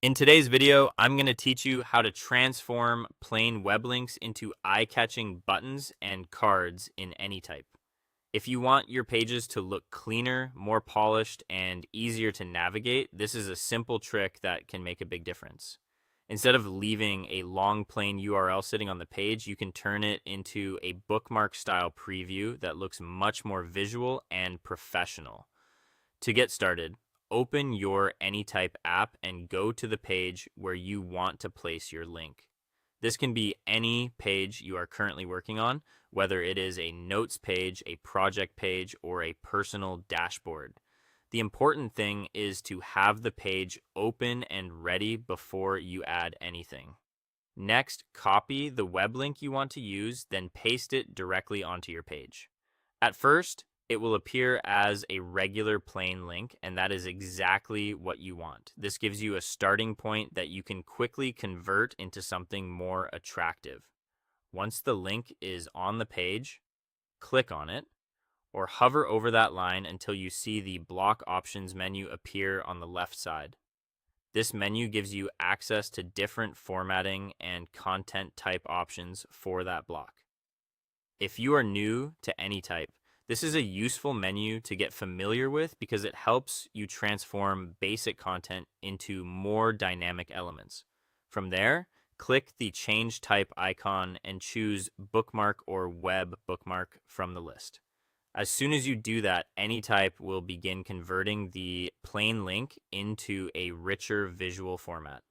In today's video, I'm going to teach you how to transform plain web links into eye-catching buttons and cards in Anytype. If you want your pages to look cleaner, more polished, and easier to navigate, this is a simple trick that can make a big difference. Instead of leaving a long plain URL sitting on the page, you can turn it into a bookmark style preview that looks much more visual and professional. To get started, open your Anytype app and go to the page where you want to place your link. This can be any page you are currently working on, whether it is a notes page, a project page, or a personal dashboard. The important thing is to have the page open and ready before you add anything. Next, copy the web link you want to use, then paste it directly onto your page. At first, it will appear as a regular plain link, and that is exactly what you want. This gives you a starting point that you can quickly convert into something more attractive. Once the link is on the page, click on it, or hover over that line until you see the block options menu appear on the left side. This menu gives you access to different formatting and content type options for that block. If you are new to Anytype, this is a useful menu to get familiar with because it helps you transform basic content into more dynamic elements. From there, click the Change Type icon and choose Bookmark or Web Bookmark from the list. As soon as you do that, Anytype will begin converting the plain link into a richer visual format.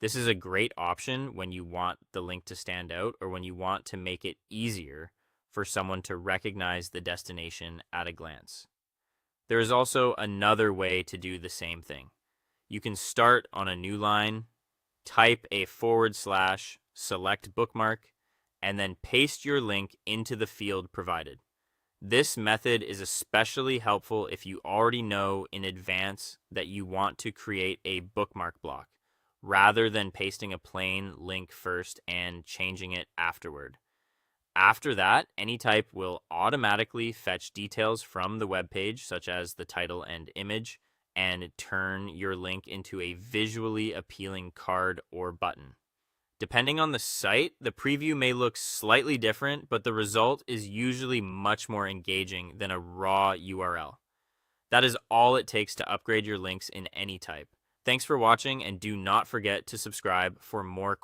This is a great option when you want the link to stand out or when you want to make it easier for someone to recognize the destination at a glance. There is also another way to do the same thing. You can start on a new line, type a /, select bookmark, and then paste your link into the field provided. This method is especially helpful if you already know in advance that you want to create a bookmark block, rather than pasting a plain link first and changing it afterward. After that, Anytype will automatically fetch details from the web page, such as the title and image, and turn your link into a visually appealing card or button. Depending on the site, the preview may look slightly different, but the result is usually much more engaging than a raw URL. That is all it takes to upgrade your links in Anytype. Thanks for watching, and do not forget to subscribe for more